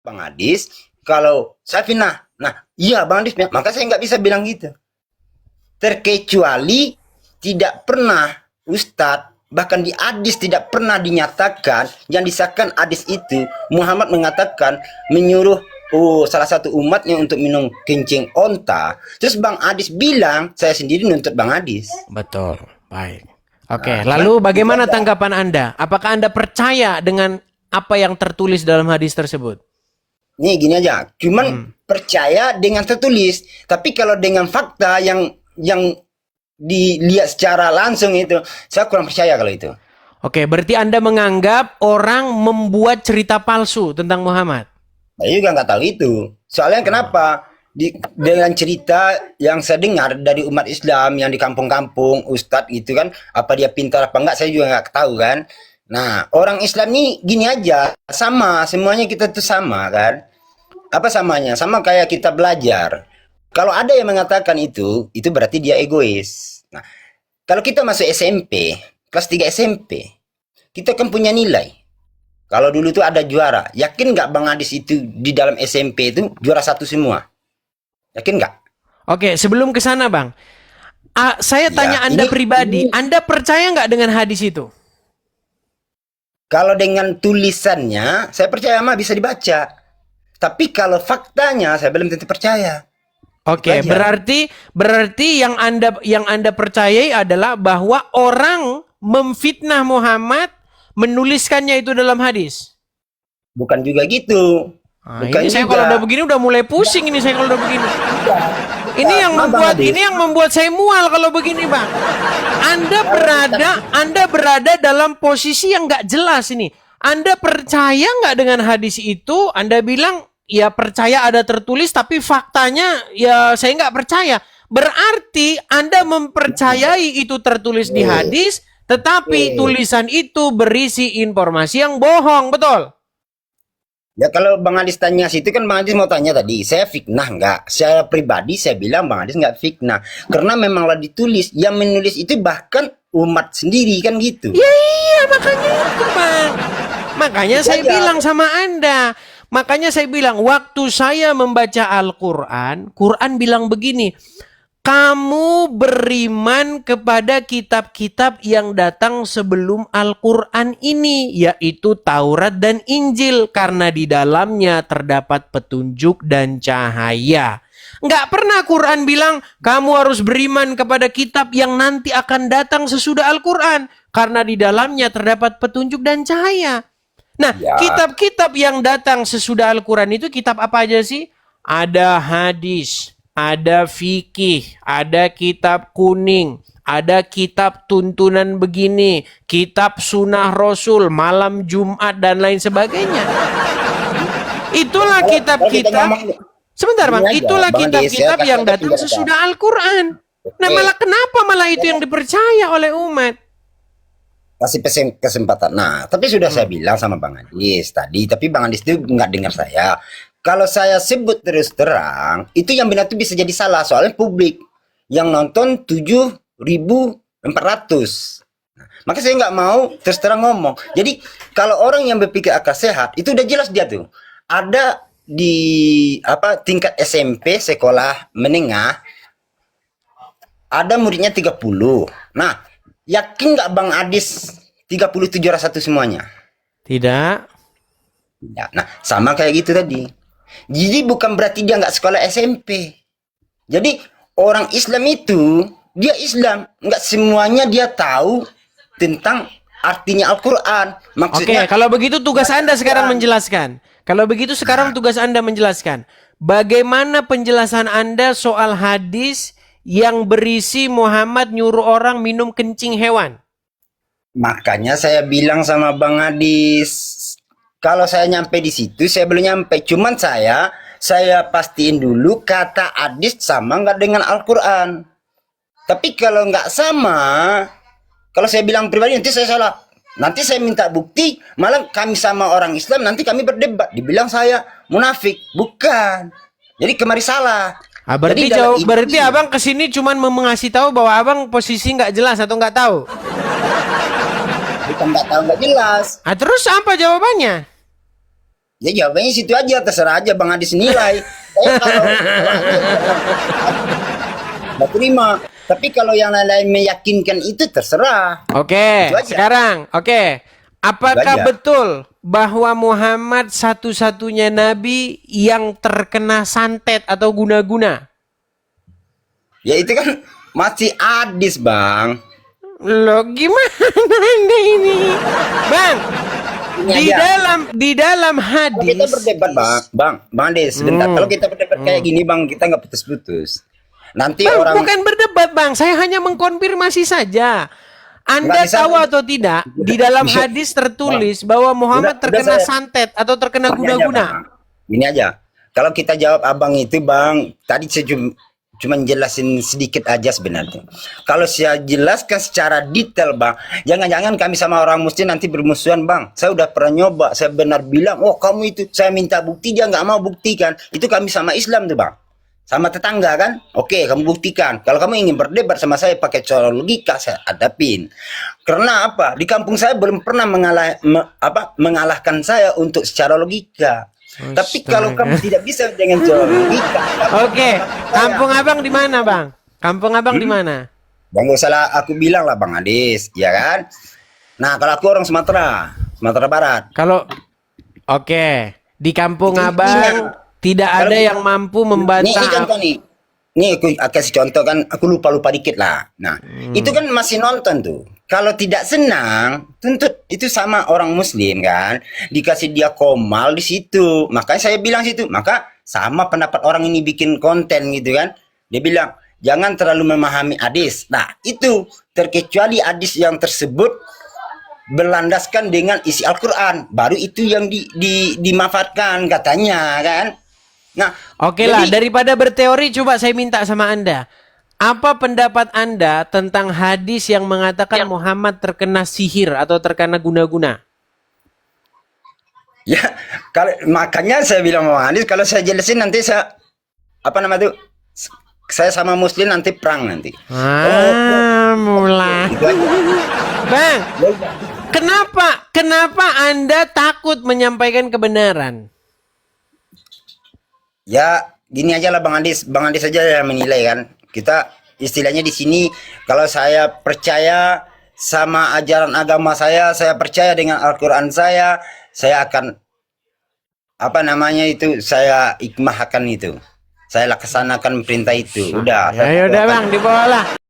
Bang Adis, kalau saya fitnah, nah iya Bang Adis, maka saya nggak bisa bilang gitu. Terkecuali tidak pernah Ustadz, bahkan di hadis tidak pernah dinyatakan, yang disahkan hadis itu, Muhammad mengatakan menyuruh salah satu umatnya untuk minum kencing onta. Terus Bang Adis bilang, saya sendiri nuntut Bang Adis. Betul, baik. Oke, Nah, lalu bagaimana ada. tanggapan Anda? Apakah Anda percaya dengan apa yang tertulis dalam hadis tersebut? Nih gini aja, cuman percaya dengan tertulis, tapi kalau dengan fakta yang dilihat secara langsung itu, saya kurang percaya kalau itu. Oke, berarti Anda menganggap orang membuat cerita palsu tentang Muhammad. Saya juga nggak tahu itu. Soalnya kenapa? Dengan cerita yang saya dengar dari umat Islam yang di kampung-kampung, Ustadz gitu kan, apa dia pintar apa enggak, saya juga nggak tahu kan. Nah, orang Islam ini gini aja, sama, semuanya kita tuh sama kan. Apa samanya? Sama kayak kita belajar. Kalau ada yang mengatakan itu berarti dia egois. Nah, kalau kita masuk SMP, kelas 3 SMP, kita kan punya nilai. Kalau dulu tuh ada juara, yakin nggak Bang Adis itu di dalam SMP itu juara satu semua? Yakin nggak? Oke, sebelum ke sana, Bang. Saya tanya Ya, Anda ini pribadi, Anda percaya nggak dengan hadis itu? kalau dengan tulisannya, saya percaya mah bisa dibaca. Tapi kalau faktanya, saya belum tentu percaya. Oke, Itu aja. berarti yang Anda percayai adalah bahwa orang memfitnah Muhammad menuliskannya itu dalam hadis. Bukan juga gitu. Nah, Bukan ini saya kalau udah juga. begini udah mulai pusing ini saya kalau udah begini. Ini Nah, yang nah, Bang membuat Adis. ini yang membuat saya mual kalau begini, Bang. Anda berada dalam posisi yang nggak jelas ini. Anda percaya nggak dengan hadis itu? Anda bilang ya percaya ada tertulis, tapi faktanya ya saya nggak percaya. Berarti Anda mempercayai itu tertulis di hadis, tetapi tulisan itu berisi informasi yang bohong, betul? Ya kalau Bang Adis tanya situ kan Bang Adis mau tanya tadi, saya fitnah nggak? Secara pribadi saya bilang Bang Adis nggak fitnah. Karena memanglah ditulis, yang menulis itu bahkan umat sendiri kan gitu. Ya iya, makanya itu, Bang. Makanya Itu saya aja. bilang sama Anda. Makanya saya bilang, waktu saya membaca Al-Quran, Quran bilang begini, kamu beriman kepada kitab-kitab yang datang sebelum Al-Quran ini, yaitu Taurat dan Injil, karena di dalamnya terdapat petunjuk dan cahaya. Nggak pernah Quran bilang, kamu harus beriman kepada kitab yang nanti akan datang sesudah Al-Quran, karena di dalamnya terdapat petunjuk dan cahaya. Nah, Ya, kitab-kitab yang datang sesudah Al-Quran itu kitab apa aja sih? Ada hadis, ada fikih, ada kitab kuning, ada kitab tuntunan begini, kitab sunnah Rasul, malam Jumat, dan lain sebagainya. Itulah kalau kita kitab-kitab, ngomong sebentar ini Bang, aja, itulah Bang Adis ya kitab-kitab kasih yang ada datang penjelasan. sesudah Al-Quran. Nah, Oke, kenapa malah itu yang dipercaya oleh umat? kasih kesempatan. Nah, tapi sudah saya bilang sama Bang Adis tadi, tapi Bang Adis itu nggak dengar saya. Kalau saya sebut terus terang, itu yang benar itu bisa jadi salah soalnya publik yang nonton 7.400. Maka saya nggak mau terus terang ngomong. Jadi kalau orang yang berpikir akal sehat itu udah jelas dia tuh. Ada di apa tingkat SMP sekolah menengah ada muridnya 30. Nah, yakin nggak Bang Adis 37 juara satu semuanya? Tidak. Ya, nah, sama kayak gitu tadi. Jadi bukan berarti dia nggak sekolah SMP. Jadi orang Islam itu dia Islam, nggak semuanya dia tahu tentang artinya Al-Quran. Oke, Maksudnya kalau begitu tugas Anda sekarang menjelaskan. Kalau begitu sekarang tugas Anda menjelaskan. Bagaimana penjelasan Anda soal hadis yang berisi Muhammad nyuruh orang minum kencing hewan? makanya saya bilang sama Bang Adis, kalau saya nyampe di situ saya belum nyampe. Cuman saya pastiin dulu kata Adis sama nggak dengan Al-Quran. Tapi kalau nggak sama, kalau saya bilang pribadi nanti saya salah. Nanti saya minta bukti, malah kami sama orang Islam nanti kami berdebat. Dibilang saya munafik, bukan. Jadi kemari salah. Jadi dalam Berarti ini abang kesini cuman mengasih tahu bahwa abang posisi nggak jelas atau nggak tahu. bukan nggak tahu nggak jelas. Ah, terus apa jawabannya? Ya jawabannya situ aja, terserah aja Bang Adis nilai. Saya kalau nggak terima. Tapi kalau yang lain-lain meyakinkan itu terserah. Oke, Itu aja. sekarang, oke. Apakah aja. betul bahwa Muhammad satu-satunya nabi yang terkena santet atau guna-guna? Ya itu kan masih hadis, Bang. Loh, gimana Anda ini? Bang, Ini di aja. dalam Kalau kita hadis. berdebat, Bang Adis, sebentar. Kalau kita berdebat kayak gini, Bang, kita nggak putus-putus. Nanti Bang, orang bukan berdebat, Bang. Saya hanya mengkonfirmasi saja. nggak Anda bisa. tahu atau tidak, di dalam hadis tertulis bahwa Muhammad Udah terkena saya- santet atau terkena Ini aja, guna-guna. Bang. Ini aja. Kalau kita jawab abang itu, Bang, tadi saya cuma jelasin sedikit aja sebenarnya. Kalau saya jelaskan secara detail, Bang, jangan-jangan kami sama orang muslim nanti bermusuhan, Bang. Saya udah pernah nyoba, saya benar bilang, oh kamu itu, saya minta bukti, dia nggak mau buktikan. Itu kami sama Islam tuh, Bang. Sama tetangga kan? Oke, kamu buktikan. Kalau kamu ingin berdebat sama saya pakai cara logika, saya hadapin. Karena apa? Di kampung saya belum pernah mengalahkan saya untuk secara logika. Tapi kalau kamu tidak bisa dengan cara logika, Oke, kampung Abang di mana, Bang? Kampung Abang di mana? Bang, gak salah aku bilang lah Bang Adis, ya kan? Nah, kalau aku orang Sumatera, Sumatera Barat. Kalau oke, di kampung Itu Abang intinya. tidak Kalau ada kita- yang mampu Ini membantah. contoh nih. Nih aku kasih contoh kan, aku lupa-lupa dikit lah. Nah, itu kan masih nonton tuh. Kalau tidak senang, tuntut itu sama orang muslim kan. Dikasih dia komal di situ. Makanya saya bilang situ. Maka sama pendapat orang ini bikin konten gitu kan. Dia bilang, jangan terlalu memahami hadis. Nah, itu terkecuali hadis yang tersebut berlandaskan dengan isi Al-Quran. Baru itu yang dimanfaatkan katanya kan. Nah, Oke lah, jadi- daripada berteori, coba saya minta sama Anda. Apa pendapat Anda tentang hadis yang mengatakan Muhammad terkena sihir atau terkena guna-guna? Ya, kalau makanya saya bilang sama Andis, kalau saya jelasin nanti saya apa nama itu? Saya sama Muslim nanti perang nanti. Mulai. Itu aja. Bang, kenapa Anda takut menyampaikan kebenaran? Ya, gini aja lah Bang Andis aja yang menilai kan. Kita istilahnya di sini kalau saya percaya sama ajaran agama saya percaya dengan Al-Quran saya akan apa namanya itu, saya ikmahkan itu. Saya laksanakan perintah itu. Udah. Ya udah Bang, dibawalah.